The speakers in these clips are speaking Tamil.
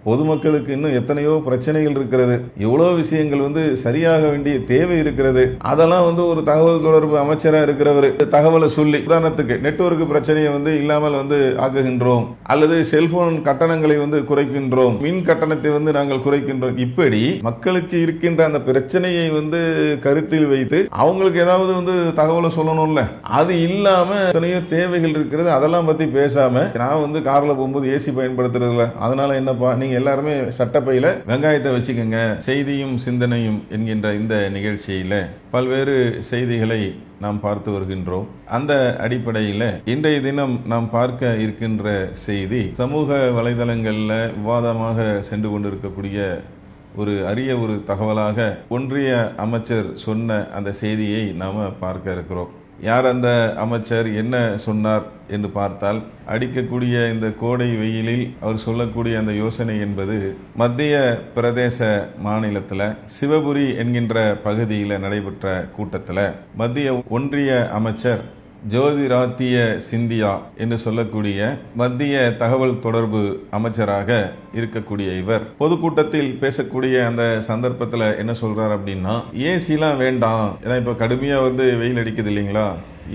பொதுமக்களுக்கு இன்னும் எத்தனையோ பிரச்சனைகள் இருக்கிறது, எவ்வளோ விஷயங்கள் வந்து சரியாக வேண்டிய தேவை இருக்கிறது. அதெல்லாம் வந்து ஒரு தகவல் தொடர்பு அமைச்சராக இருக்கிறவர் தகவலை சொல்லி, உதாரணத்துக்கு நெட்வொர்க் பிரச்சனையை வந்து இல்லாமல் வந்து ஆக்குகின்றோம், அல்லது செல்போன் கட்டணங்களை வந்து குறைக்கின்றோம், மின் கட்டணத்தை வந்து நாங்கள் குறைக்கின்றோம். இப்படி மக்களுக்கு இருக்கின்ற அந்த பிரச்சனையை வந்து கருத்தில் வைத்து அவங்களுக்கு ஏதாவது வந்து தகவலை சொல்லணும்ல, அது இல்லாம எத்தனையோ தேவைகள் இருக்கிறது, அதெல்லாம் பத்தி பேசாம நான் வந்து கார்ல போகும்போது ஏசி பயன்படுத்துறதுல அதனால என்னப்பா, நீங்க எல்லாருமே சட்டப்பையில வெங்காயத்தை வச்சுக்கோங்க. செய்தியும் சிந்தனையும் என்கின்ற இந்த நிகழ்ச்சியில பல்வேறு செய்திகளை நாம் பார்த்து வருகின்றோம். அந்த அடிப்படையில் இன்றைய தினம் நாம் பார்க்க இருக்கின்ற செய்தி சமூக வலைதளங்களில் விவாதமாக சென்று கொண்டிருக்கக்கூடிய ஒரு அரிய ஒரு தகவலாக ஒன்றிய அமைச்சர் சொன்ன அந்த செய்தியை நாம் பார்க்க இருக்கிறோம். யார் அந்த அமைச்சர், என்ன சொன்னார் என்று பார்த்தால், அடிக்கக்கூடிய இந்த கோடை வெயிலில் அவர் சொல்லக்கூடிய அந்த யோசனை என்பது மத்திய பிரதேச மாநிலத்தில் சிவபுரி என்கின்ற பகுதியில் நடைபெற்ற கூட்டத்தில் மத்திய ஒன்றிய அமைச்சர் ஜோதிராத்திய சிந்தியா என்று சொல்லக்கூடிய மத்திய தகவல் தொடர்பு அமைச்சராக இருக்கக்கூடிய இவர் பொதுக்கூட்டத்தில் பேசக்கூடிய அந்த சந்தர்ப்பத்தில் என்ன சொல்றார் அப்படின்னா, ஏசிலாம் வேண்டாம், ஏன்னா இப்ப கடுமையா வந்து வெயில் அடிக்குது இல்லைங்களா,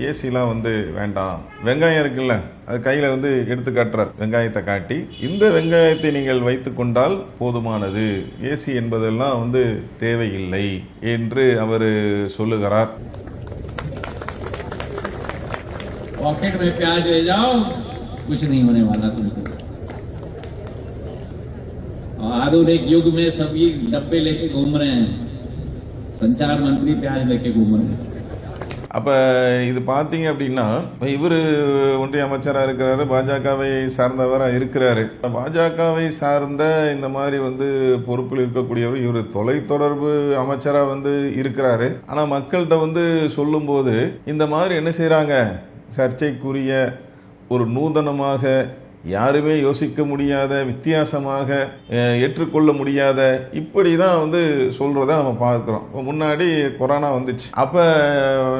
ஏசிலாம் வந்து வேண்டாம், வெங்காயம் இருக்குல்ல அது கையில வந்து எடுத்து காட்டுறார், வெங்காயத்தை காட்டி இந்த வெங்காயத்தை நீங்கள் வைத்துக் கொண்டால் போதுமானது, ஏசி என்பதெல்லாம் வந்து தேவையில்லை என்று அவர் சொல்லுகிறார். पॉकेट में प्याज ले जाओ, कुछ नहीं होने वाला तुमको। आधुनिक युग में सभी डब्बे लेके घूम रहे हैं, संचार मंत्री प्याज लेके घूम रहे हैं. அப்ப இது பாத்தீங்க அப்படின்னா, இவரு ஒன்றிய அமைச்சராக இருக்கிறாரு, பாஜகவை சார்ந்தவராக இருக்கிறாரு. பாஜகவை சார்ந்த இந்த மாதிரி வந்து பொறுப்பில் இருக்கக்கூடியவர் இவர் தொலைத்தொடர்பு அமைச்சராக வந்து இருக்கிறாரு. ஆனா மக்கள்கிட்ட வந்து சொல்லும் போது இந்த மாதிரி என்ன செய்யறாங்க, சர்ச்சைக்குரிய ஒரு நூதனமாக யாருமே யோசிக்க முடியாத, வித்தியாசமாக ஏற்றுக்கொள்ள முடியாத இப்படி தான் வந்து சொல்றத நம்ம பார்க்கிறோம். முன்னாடி கொரோனா வந்துச்சு, அப்ப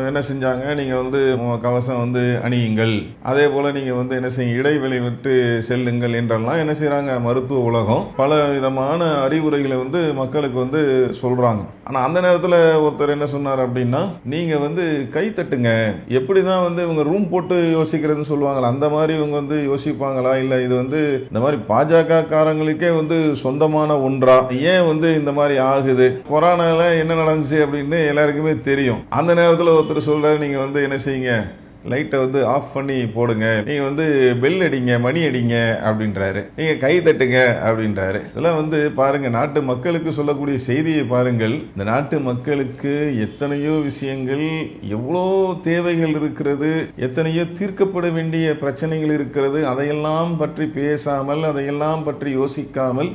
என்ன செஞ்சாங்க, நீங்க வந்து கவசம் வந்து அணியுங்கள், அதே போல நீங்க வந்து என்ன செய்யுங்க, இடைவெளி விட்டு செல்லுங்கள் என்றெல்லாம் என்ன செய்யறாங்க, மருத்துவ உலகம் பல விதமான அறிவுரைகளை வந்து மக்களுக்கு வந்து சொல்றாங்க. ஆனா அந்த நேரத்தில் ஒருத்தர் என்ன சொன்னார் அப்படின்னா, நீங்க வந்து கை தட்டுங்க, எப்படிதான் வந்து இவங்க ரூம் போட்டு யோசிக்கிறதுன்னு சொல்லுவாங்களா, அந்த மாதிரி இவங்க வந்து யோசிப்பாங்களா, இல்ல இது வந்து இந்த மாதிரி பாஜக காரங்களுக்கே வந்து சொந்தமான ஒன்றா, ஏன் வந்து இந்த மாதிரி ஆகுது, கொரோனால என்ன நடந்துச்சு அப்படின்னு எல்லாருக்குமே தெரியும். அந்த நேரத்தில் ஒருத்தர் சொல்றாரு, நீங்க வந்து என்ன செய்யுங்க, லைட்டை வந்து ஆஃப் பண்ணி போடுங்க, நீங்க வந்து பெல் அடிங்க, மணி அடிங்க அப்படின்றாரு, நீங்க கை தட்டுங்க அப்படின்றாரு. இதெல்லாம் வந்து பாருங்க, நாட்டு மக்களுக்கு சொல்லக்கூடிய செய்தியை பாருங்கள். இந்த நாட்டு மக்களுக்கு எத்தனையோ விஷயங்கள், எவ்வளோ தேவைகள் இருக்கிறது, எத்தனையோ தீர்க்கப்பட வேண்டிய பிரச்சனைகள் இருக்கிறது, அதையெல்லாம் பற்றி பேசாமல், அதையெல்லாம் பற்றி யோசிக்காமல்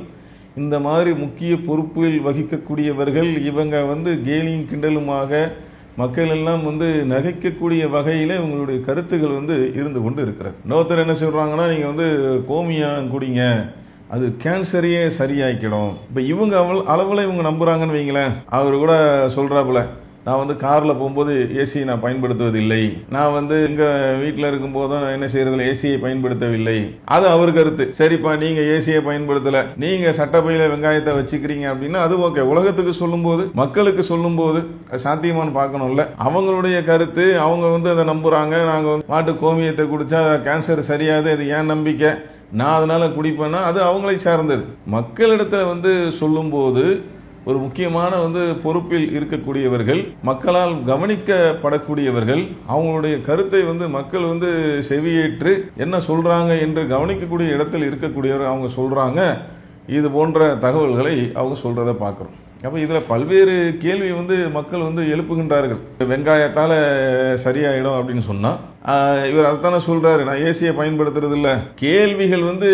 இந்த மாதிரி முக்கிய பொறுப்பில் வகிக்கக்கூடியவர்கள் இவங்க வந்து கேலியும் கிண்டலுமாக மக்கள் எல்லாம் வந்து நகைக்கக்கூடிய வகையில உங்களுடைய கருத்துக்கள் வந்து இருந்து கொண்டு இருக்கிறது. இன்னொருத்தர் என்ன சொல்றாங்கன்னா, நீங்க வந்து கோமியா குடிங்க, அது கேன்சரையே சரியாக்கிடும். இப்ப இவங்க அளவுல இவங்க நம்புறாங்கன்னு வைங்களேன். அவரு கூட சொல்றாப்புல, நான் வந்து காரில் போகும்போது ஏசியை நான் பயன்படுத்துவதில்லை, நான் வந்து எங்கள் வீட்டில் இருக்கும்போதும் நான் என்ன செய்யறதில்ல, ஏசியை பயன்படுத்தவில்லை. அது அவர் கருத்து. சரிப்பா, நீங்கள் ஏசியை பயன்படுத்தலை, நீங்கள் சட்டப்பையில வெங்காயத்தை வச்சுக்கிறீங்க அப்படின்னா அது ஓகே. உலகத்துக்கு சொல்லும்போது, மக்களுக்கு சொல்லும்போது அது சாத்தியமானு பார்க்கணும்ல. அவங்களுடைய கருத்து, அவங்க வந்து அதை நம்புறாங்க. நாங்கள் மாட்டு கோமியத்தை குடிச்சா கேன்சர் சரியாது, அது ஏன் நம்பிக்கை, நான் அதனால குடிப்பேன்னா அது அவங்களை சார்ந்தது. மக்களிடத்துல வந்து சொல்லும்போது ஒரு முக்கியமான வந்து பொறுப்பில் இருக்கக்கூடியவர்கள், மக்களால் கவனிக்கப்படக்கூடியவர்கள், அவங்களுடைய கருத்தை வந்து மக்கள் வந்து செவியேற்று என்ன சொல்றாங்க என்று கவனிக்கக்கூடிய இடத்தில் இருக்கக்கூடியவர்கள் அவங்க சொல்றாங்க. இது போன்ற தகவல்களை அவங்க சொல்றதை பார்க்கிறோம். அப்ப இதுல பல்வேறு கேள்வி வந்து மக்கள் வந்து எழுப்புகின்றார்கள். வெங்காயத்தால சரியாயிடும் அப்படின்னு சொன்னா இவர் அதைத்தானே சொல்றாரு, நான் ஏசியை பயன்படுத்துறது இல்ல. கேள்விகள் வந்து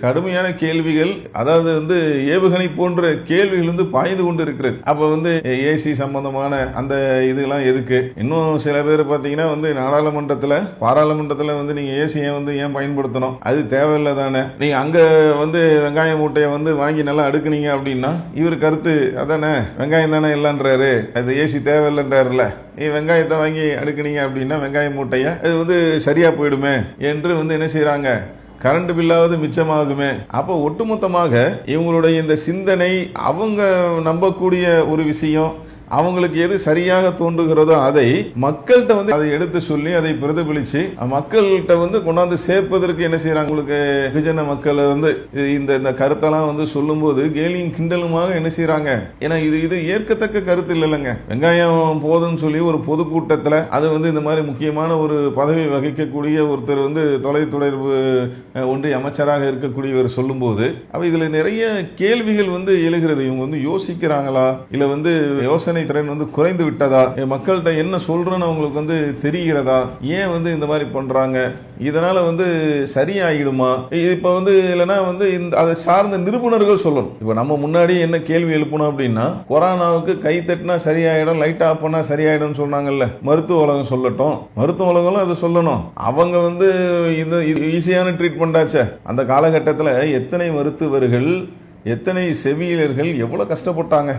கடுமையான கேள்விகள், அதாவது வந்து ஏவுகணை போன்ற கேள்விகள் வந்து பாய்ந்து கொண்டு இருக்கிறது. அப்ப வந்து ஏசி சம்பந்தமான அந்த இதெல்லாம் எதுக்கு? இன்னும் சில பேர் பாத்தீங்கன்னா வந்து பாராளுமன்றத்துல வந்து நீங்க ஏசியை வந்து ஏன் பயன்படுத்தணும், அது தேவையில்லை தானே, நீங்க அங்க வந்து வெங்காய மூட்டையை வந்து வாங்கி நல்லா அடுக்குனீங்க அப்படின்னா இவர் கருத்து அதானே, வெங்காயம் தானே இல்லைன்றாரு, அது ஏசி தேவையில்லைன்றாருல, நீ வெங்காயத்தை வாங்கி அடுக்குனீங்க அப்படின்னா வெங்காய மூட்டைய அது வந்து சரியா போயிடுமே என்று வந்து என்ன செய்யறாங்க, கரண்ட் பில்லாவது மிச்சமாகுமே. அப்போ ஒட்டுமொத்தமாக இவங்களுடைய இந்த சிந்தனை, அவங்க நம்பக்கூடிய ஒரு விஷயம், அவங்களுக்கு எது சரியாக தோன்றுகிறதோ அதை மக்கள்கிட்ட வந்து அதை எடுத்து சொல்லி அதை பிரதிபலிச்சு மக்கள்கிட்ட வந்து கொண்டாந்து சேர்ப்பதற்கு என்ன செய்யறாங்க. உங்களுக்கு வெகுஜன மக்கள் வந்து இந்த கருத்தெல்லாம் வந்து சொல்லும் போது கேலியும் கிண்டலுமாக என்ன செய்யறாங்க. ஏன்னா இது ஏற்கத்தக்க கருத்து இல்லைங்க. வெங்காயம் போதும்னு சொல்லி ஒரு பொதுக்கூட்டத்தில் அது வந்து இந்த மாதிரி முக்கியமான ஒரு பதவி வகிக்கக்கூடிய ஒருத்தர் வந்து தொலைத்தொடர்பு ஒன்றிய அமைச்சராக இருக்கக்கூடியவர் சொல்லும் போது அப்ப இதுல நிறைய கேள்விகள் வந்து எழுகிறது. இவங்க வந்து யோசிக்கிறாங்களா, இல்ல வந்து யோசனை திறன் வந்து குறைந்து விட்டதா, மக்கள்கிட்ட என்ன சொல்றேன்னு அவங்களுக்கு வந்து தெரிகிறதா, ஏன் வந்து இந்த மாதிரி பண்றாங்க, இதனால வந்து சரியாயிடுமா, இப்ப வந்து இல்லைன்னா வந்து அதை சார்ந்த நிபுணர்கள் சொல்லணும். இப்ப நம்ம முன்னாடி என்ன கேள்வி எழுப்பணும் அப்படின்னா, கொரோனாவுக்கு கை தட்டினா சரியாயிடும், லைட் ஆஃப் பண்ணா சரியாயிடும் சொன்னாங்கல்ல, மருத்துவ உலகம் சொல்லட்டும், மருத்துவ உலகம் அது சொல்லணும். அவங்க வந்து இது ஈஸியான ட்ரீட்மெண்ட் ஆச்சு. அந்த காலகட்டத்தில் எத்தனை மருத்துவர்கள், எத்தனை செவிலியர்கள் எவ்வளவு கஷ்டப்பட்டாங்க.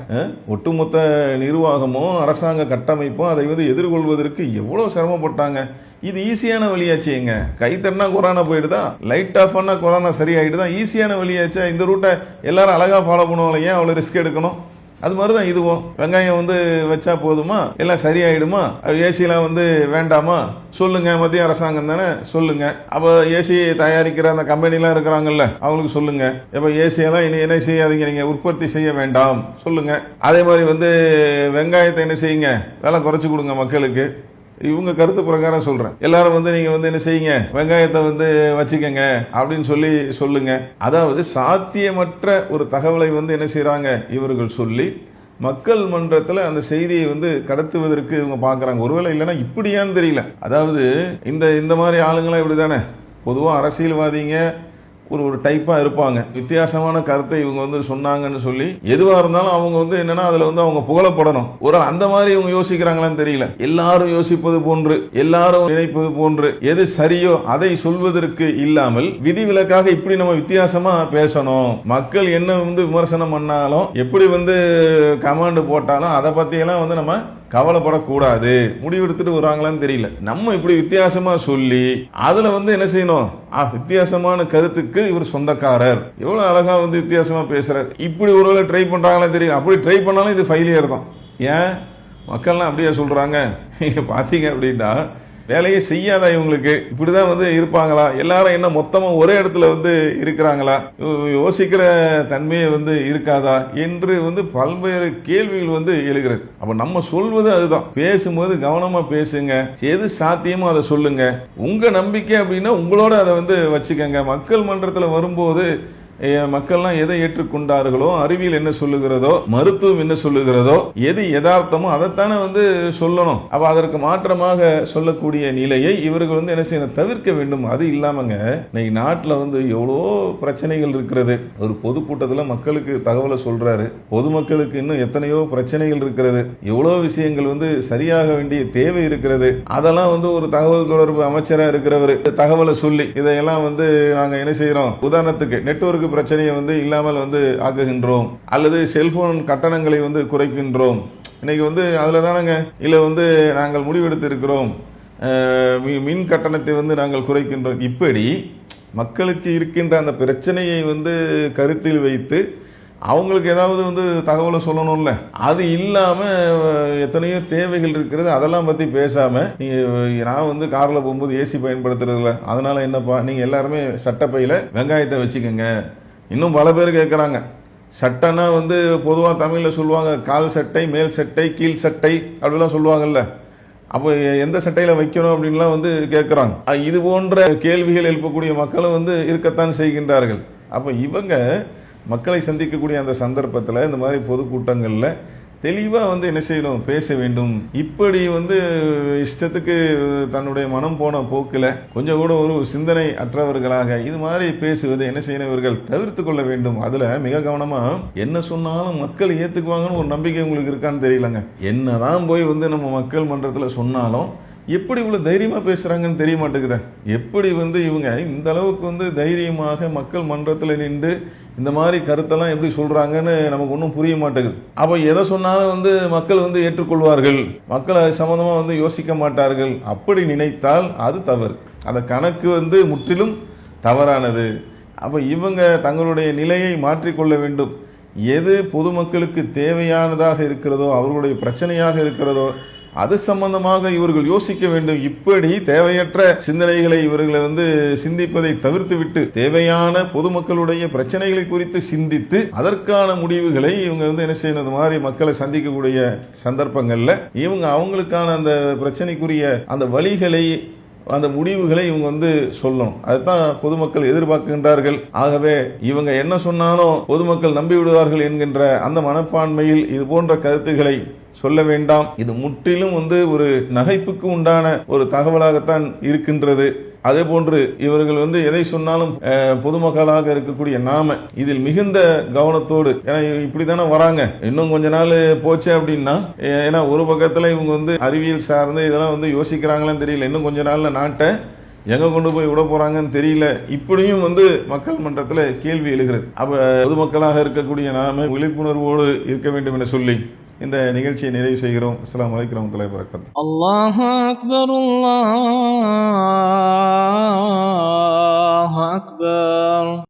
ஒட்டுமொத்த நிர்வாகமும் அரசாங்க கட்டமைப்பும் அதை வந்து எதிர்கொள்வதற்கு எவ்வளவு சிரமப்பட்டாங்க. இது ஈஸியான வழியாச்சுங்க. கை தட்டினா கொரோனா போயிடுதா, லைட் ஆஃப் பண்ணா கொரோனா சரியாயிடுதா, ஈஸியான வழியாச்சா. இந்த ரூட்டை எல்லாரும் அழகா ஃபாலோ பண்ணுவாங்க, ஏன் அவ்வளவு ரிஸ்க் எடுக்கணும். அது மாதிரி தான் இதுவும். வெங்காயம் வந்து வச்சா போதுமா, எல்லாம் சரியாயிடுமா, ஏசிலாம் வந்து வேண்டாமா சொல்லுங்க, மத்திய அரசாங்கம் தானே சொல்லுங்க. அப்போ ஏசி தயாரிக்கிற அந்த கம்பெனிலாம் இருக்கிறாங்கல்ல, அவங்களுக்கு சொல்லுங்க, இப்போ ஏசியெல்லாம் இனி என்ன செய்யாதீங்க, நீங்க உற்பத்தி செய்ய வேண்டாம் சொல்லுங்க. அதே மாதிரி வந்து வெங்காயத்தை என்ன செய்யுங்க, விலை குறைச்சி கொடுங்க மக்களுக்கு. இவங்க கருத்து பிரகாரம் சொல்றேன். எல்லாரும் வந்து நீங்க வந்து என்ன செய்யுங்க, வெங்காயத்தை வந்து வச்சுக்கங்க அப்படின்னு சொல்லி சொல்லுங்க. அதாவது சாத்தியமற்ற ஒரு தகவலை வந்து என்ன செய்யறாங்க இவர்கள் சொல்லி மக்கள் மன்றத்தில் அந்த செய்தியை வந்து கடத்துவதற்கு இவங்க பாக்குறாங்க. ஒருவேளை இல்லைன்னா இப்படியான்னு தெரியல. அதாவது இந்த மாதிரி ஆளுங்களாம் இப்படிதானே பொதுவாக அரசியல்வாதிங்க ஒரு டைப்பா இருப்பாங்க. வித்தியாசமான கருத்தை இவங்க வந்து சொன்னாங்கன்னு சொல்லி எதுவா இருந்தாலும் அவங்க வந்து என்னன்னா அதுல வந்து அவங்க புகழப்படணும். ஒரு அந்த மாதிரி இவங்க யோசிக்கிறாங்களான்னு தெரியல. எல்லாரும் யோசிப்பது போன்று, எல்லாரும் நினைப்பது போன்று எது சரியோ அதை சொல்வதற்கு இல்லாமல் விதிவிலக்காக இப்படி நம்ம வித்தியாசமா பேசணும். மக்கள் என்ன வந்து விமர்சனம் பண்ணாலும், எப்படி வந்து கமாண்ட் போட்டாலும் அதை பத்தி எல்லாம் வந்து நம்ம கவலைப்படக்கூடாது முடிவெடுத்துட்டு வராங்களான்னு தெரியல. நம்ம இப்படி வித்தியாசமா சொல்லி அதுல வந்து என்ன செய்யணும், வித்தியாசமான கருத்துக்கு இவர் சொந்தக்காரர், எவ்வளவு அழகா வந்து வித்தியாசமா பேசுறாரு. இப்படி ஒருவேளை ட்ரை பண்றாங்களா தெரியல. அப்படி ட்ரை பண்ணாலும் இது ஃபெயிலியர் தான். ஏன் மக்கள்லாம் அப்படியே சொல்றாங்க. பாத்தீங்க அப்படின்னா வேலையை செய்யாதா இவங்களுக்கு, இப்படிதான் வந்து இருப்பாங்களா, எல்லாரும் என்ன மொத்தமா ஒரே இடத்துல வந்து இருக்கிறாங்களா, யோசிக்கிற தன்மையை வந்து இருக்காதா என்று வந்து பல்வேறு கேள்விகள் வந்து எழுகிறது. அப்ப நம்ம சொல்வது அதுதான், பேசும்போது கவனமா பேசுங்க, எது சாத்தியமோ அதை சொல்லுங்க. உங்க நம்பிக்கை அப்படின்னா உங்களோட அதை வந்து வச்சுக்கங்க. மக்கள் மன்றத்துல வரும்போது மக்கள்லாம் எதை ஏற்றுக்கொண்டார்களோ, அறிவியல் என்ன சொல்லுகிறதோ, மருத்துவம் என்ன சொல்லுகிறதோ, எது யதார்த்தமோ அதைத்தானே வந்து சொல்லணும். அப்ப அதற்கு மாற்றமாக சொல்லக்கூடிய நிலையை இவர்கள் வந்து என்ன செய்யணும், தவிர்க்க வேண்டும். அது இல்லாமங்க இன்னைக்கு நாட்டில் வந்து எவ்வளோ பிரச்சனைகள் இருக்கிறது. ஒரு பொதுக்கூட்டத்தில் மக்களுக்கு தகவலை சொல்றாரு, பொதுமக்களுக்கு இன்னும் எத்தனையோ பிரச்சனைகள் இருக்கிறது, எவ்வளோ விஷயங்கள் வந்து சரியாக வேண்டிய தேவை இருக்கிறது. அதெல்லாம் வந்து ஒரு தகவல் தொடர்பு அமைச்சராக இருக்கிறவர் தகவலை சொல்லி இதையெல்லாம் வந்து நாங்கள் என்ன செய்யறோம், உதாரணத்துக்கு நெட்வொர்க் பிரச்சனையை வந்து இல்லாமல் வந்து ஆக்குகின்றோம், அல்லது செல்போன் கட்டணங்களை வந்து குறைக்கின்றோம். இன்னைக்கு வந்து அதுல தானங்க இல்ல வந்து நாங்கள் முடிவெடுத்து இருக்கிறோம், மின் கட்டணத்தை வந்து நாங்கள் குறைக்கின்றோம். இப்படி மக்களுக்கு இருக்கின்ற அந்த பிரச்சனையை வந்து கருத்தில் வைத்து அவங்களுக்கு ஏதாவது வந்து தகவலை சொல்லணும்ல, அது இல்லாம எத்தனையோ தேவைகள் இருக்கிறது, அதெல்லாம் பத்தி பேசாம நான் வந்து கார்ல போகும்போது ஏசி பயன்படுத்துறதுல அதனால என்னப்பா, நீங்க எல்லாருமே சட்டப்பையில வெங்காயத்தை வச்சுக்கோங்க. இன்னும் பல பேர் கேட்கறாங்க, சட்டைனா வந்து பொதுவா தமிழ்ல சொல்லுவாங்க கால் சட்டை, மேல் சட்டை, கீழ் சட்டை அப்படிலாம் சொல்லுவாங்கல்ல. அப்போ எந்த சட்டையில வைக்கணும் அப்படின்லாம் வந்து கேட்கறாங்க. இது போன்ற கேள்விகள் எழுப்பக்கூடிய மக்களும் வந்து இருக்கத்தான் செய்கின்றார்கள். அப்ப இவங்க மக்களை சந்திக்கக்கூடிய அந்த சந்தர்ப்பத்தில் இந்த மாதிரி பொதுக்கூட்டங்களில் தெளிவாக வந்து என்ன செய்யணும், பேச வேண்டும். இப்படி வந்து இஷ்டத்துக்கு தன்னுடைய மனம் போன போக்கில் கொஞ்சம் கூட ஒரு சிந்தனை அற்றவர்களாக இது மாதிரி பேசுவதை என்ன செய்யணும், இவர்கள் தவிர்த்து கொள்ள வேண்டும். அதில் மிக கவனமாக என்ன சொன்னாலும் மக்கள் ஏற்றுக்குவாங்கன்னு ஒரு நம்பிக்கை உங்களுக்கு இருக்கான்னு தெரியலங்க. என்னதான் போய் வந்து நம்ம மக்கள் மன்றத்தில் சொன்னாலும் எப்படி இவ்வளவு தைரியமா பேசுறாங்கன்னு தெரிய மாட்டேங்குது. எப்படி வந்து இவங்க இந்த அளவுக்கு வந்து தைரியமாக மக்கள் மன்றத்தில் நின்று இந்த மாதிரி கருத்தெல்லாம் எப்படி சொல்றாங்கன்னு நமக்கு ஒன்றும் புரிய மாட்டேங்குது. அப்போ எதை சொன்னாலும் வந்து மக்கள் வந்து ஏற்றுக்கொள்வார்கள், மக்கள் அது சம்பந்தமா வந்து யோசிக்க மாட்டார்கள். அப்படி நினைத்தால் அது தவறு. அந்த கணக்கு வந்து முற்றிலும் தவறானது. அப்ப இவங்க தங்களுடைய நிலையை மாற்றிக்கொள்ள வேண்டும். எது பொதுமக்களுக்கு தேவையானதாக இருக்கிறதோ, அவர்களுடைய பிரச்சனையாக இருக்கிறதோ, அது சம்பந்தமாக இவர்கள் யோசிக்க வேண்டும். இப்படி தேவையற்ற சிந்தனைகளை இவர்களை சிந்திப்பதை தவிர்த்துவிட்டு தேவையான பொதுமக்களுடைய பிரச்சனைகளை குறித்து சிந்தித்து அதற்கான முடிவுகளை இவங்க என்ன செய்யணும், இந்த மாதிரி மக்களை சந்திக்கக்கூடிய சந்தர்ப்பங்கள்ல இவங்க அவங்களுக்கான அந்த பிரச்சனைக்குரிய அந்த வழிகளை, அந்த முடிவுகளை இவங்க சொல்லணும். அதுதான் பொதுமக்கள் எதிர்பார்க்கின்றார்கள். ஆகவே இவங்க என்ன சொன்னாலும் பொதுமக்கள் நம்பி விடுவார்கள் என்கின்ற அந்த மனப்பான்மையில் இது போன்ற கருத்துக்களை சொல்ல வேண்டாம். இது முற்றிலும் ஒரு நகைப்புக்கு உண்டான ஒரு தகவலாகத்தான் இருக்கின்றது. அதே போன்று இவர்கள் எதை சொன்னாலும் பொதுமக்களாக இருக்கக்கூடிய நாம இதில் மிகுந்த கவனத்தோடு, ஏன்னா இப்படித்தானே வராங்க. இன்னும் கொஞ்ச நாள் போச்சு அப்படின்னா, ஏன்னா ஒரு பக்கத்துல இவங்க அறிவியல் சார்ந்து இதெல்லாம் யோசிக்கிறாங்களான்னு தெரியல. இன்னும் கொஞ்ச நாள்ல நாட்டை எங்க கொண்டு போய் விட போறாங்கன்னு தெரியல. இப்படியும் மக்கள் மன்றத்தில் கேள்வி எழுகிறது. அப்ப பொதுமக்களாக இருக்கக்கூடிய நாம விழிப்புணர்வோடு இருக்க வேண்டும் என சொல்லி இந்த நிகழ்ச்சியை நிறைவு செய்கிறோம். அஸ்ஸலாமு அலைக்கும் வரஹ்மத்துல்லாஹி வபரகாத்துஹு. அல்லாஹு அக்பர், அல்லாஹ்